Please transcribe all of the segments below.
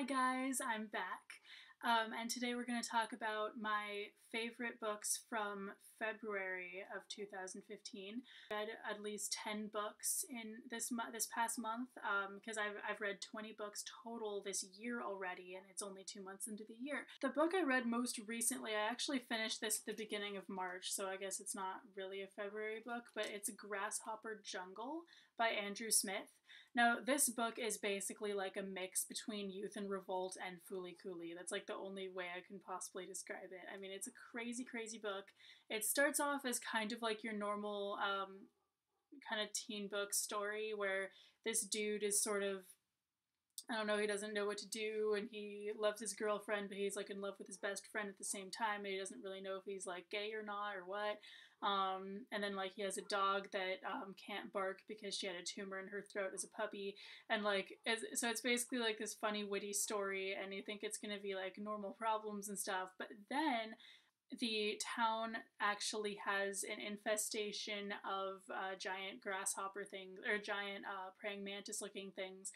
Hi guys, I'm back. And today we're going to talk about my favorite books from February of 2015. I read at least 10 books in this past month because I've read 20 books total this year already, and it's only 2 months into the year. The book I read most recently, I actually finished this at the beginning of March, so I guess it's not really a February book, but it's Grasshopper Jungle by Andrew Smith. Now, this book is basically like a mix between Youth and Revolt and Fooly Cooly. That's like the only way I can possibly describe it. I mean, it's a crazy, crazy book. It starts off as kind of like your normal kind of teen book story where this dude is sort of, I don't know, he doesn't know what to do, and he loves his girlfriend, but he's like in love with his best friend at the same time, and he doesn't really know if he's like gay or not or what. And then like he has a dog that can't bark because she had a tumor in her throat as a puppy, and like so it's basically like this funny, witty story, and you think it's gonna be like normal problems and stuff, but then the town actually has an infestation of giant grasshopper things, or giant praying mantis looking things,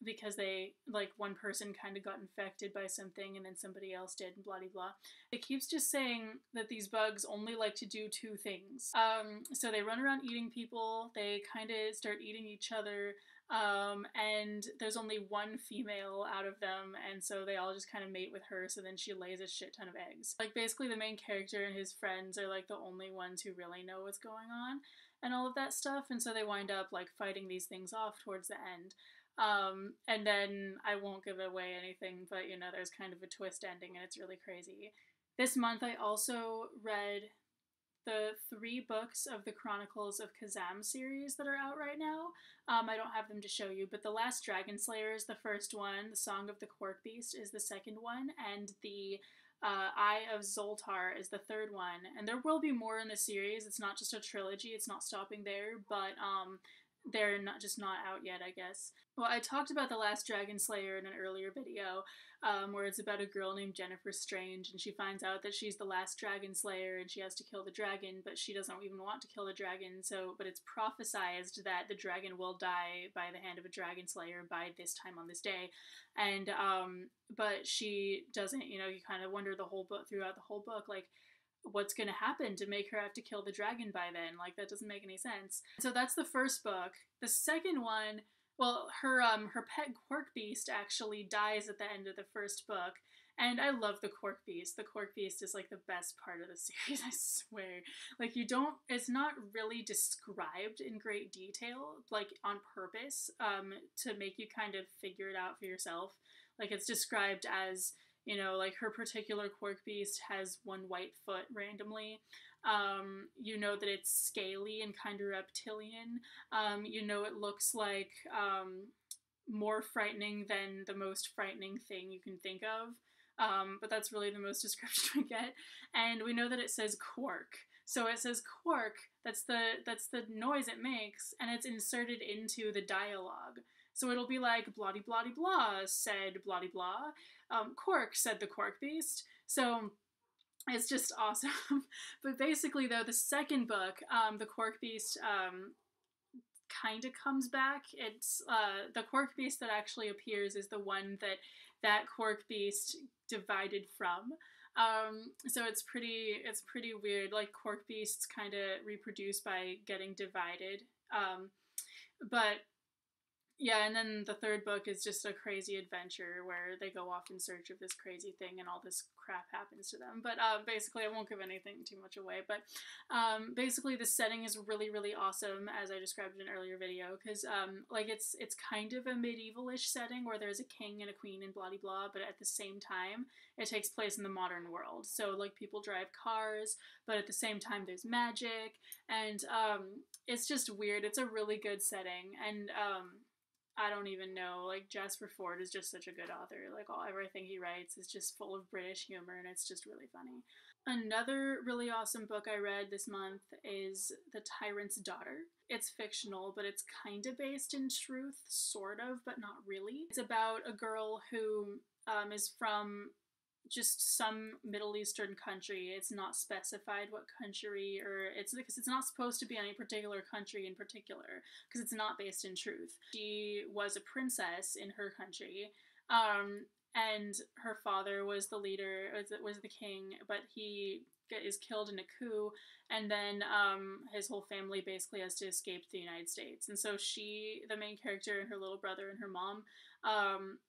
because they, like, one person kind of got infected by something and then somebody else did, and blah blah blah. It keeps just saying that these bugs only like to do two things. So they run around eating people, they kind of start eating each other, and there's only one female out of them, and so they all just kind of mate with her, so then she lays a shit ton of eggs. Like, basically the main character and his friends are like the only ones who really know what's going on and all of that stuff, and so they wind up like fighting these things off towards the end. And then I won't give away anything, but you know, there's kind of a twist ending and it's really crazy. This month I also read the 3 books of the Chronicles of Kazaam series that are out right now. I don't have them to show you, but The Last Dragonslayer is the first one, The Song of the Quarkbeast is the second one, and the Eye of Zoltar is the third one. And there will be more in the series. It's not just a trilogy, it's not stopping there, but they're not out yet, I guess. Well, I talked about The Last Dragonslayer in an earlier video, where it's about a girl named Jennifer Strange, and she finds out that she's the last Dragonslayer and she has to kill the dragon, but she doesn't even want to kill the dragon, but it's prophesized that the dragon will die by the hand of a Dragonslayer by this time on this day. And, but she doesn't, you kind of wonder throughout the whole book, like, what's gonna happen to make her have to kill the dragon by then? Like, that doesn't make any sense. So that's the first book. The second one, well, her pet Quarkbeast actually dies at the end of the first book, and I love the Quarkbeast. The Quarkbeast is like the best part of the series, I swear. Like, it's not really described in great detail, like on purpose, to make you kind of figure it out for yourself. Like, it's described as, like, her particular Quarkbeast has one white foot randomly. You know that it's scaly and kind of reptilian. It looks like more frightening than the most frightening thing you can think of. But that's really the most description we get. And we know that it says quark. So it says quark, that's the noise it makes, and it's inserted into the dialogue. So it'll be like, blah blah blah said blah blah, Quark said the Quarkbeast. So it's just awesome. But basically, though, the second book, the Quarkbeast kind of comes back. It's the Quarkbeast that actually appears is the one that Quarkbeast divided from. So it's pretty weird. Like, Quarkbeasts kind of reproduce by getting divided. But yeah, and then the third book is just a crazy adventure where they go off in search of this crazy thing and all this crap happens to them. But basically, I won't give anything too much away, but basically the setting is really, really awesome, as I described in an earlier video, because like, it's kind of a medieval-ish setting where there's a king and a queen and blah blah blah, but at the same time, it takes place in the modern world. So, like, people drive cars, but at the same time, there's magic, and it's just weird. It's a really good setting, and I don't even know, like, Jasper Fforde is just such a good author. Like, everything he writes is just full of British humor, and it's just really funny. Another really awesome book I read this month is The Tyrant's Daughter. It's fictional, but it's kind of based in truth, sort of, but not really. It's about a girl who is from just some Middle Eastern country. It's not specified what country, or it's because it's not supposed to be any particular country in particular, because it's not based in truth. She was a princess in her country, And her father was the leader, was the king, but he is killed in a coup, and then his whole family basically has to escape to the United States. And so she, the main character, and her little brother and her mom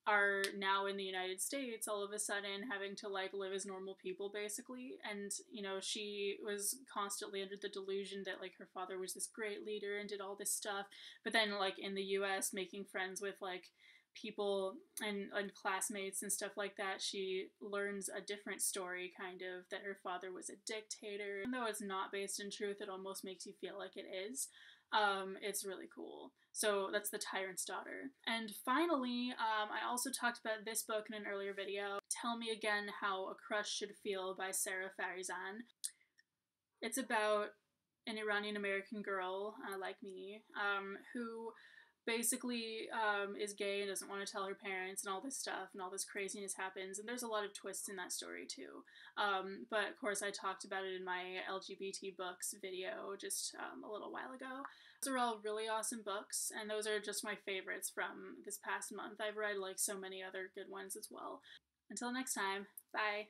are now in the United States all of a sudden, having to like live as normal people basically. And you know, she was constantly under the delusion that like her father was this great leader and did all this stuff, but then like in the US making friends with like people and classmates and stuff like that, she learns a different story, kind of, that her father was a dictator. Even though it's not based in truth, it almost makes you feel like it is. It's really cool. So that's The Tyrant's Daughter. And finally, I also talked about this book in an earlier video, Tell Me Again How a Crush Should Feel by Sara Farizan. It's about an Iranian American girl, like me, who basically is gay and doesn't want to tell her parents and all this stuff, and all this craziness happens, and there's a lot of twists in that story too. But of course I talked about it in my LGBT books video just a little while ago. Those are all really awesome books, and those are just my favorites from this past month. I've read like so many other good ones as well. Until next time, bye!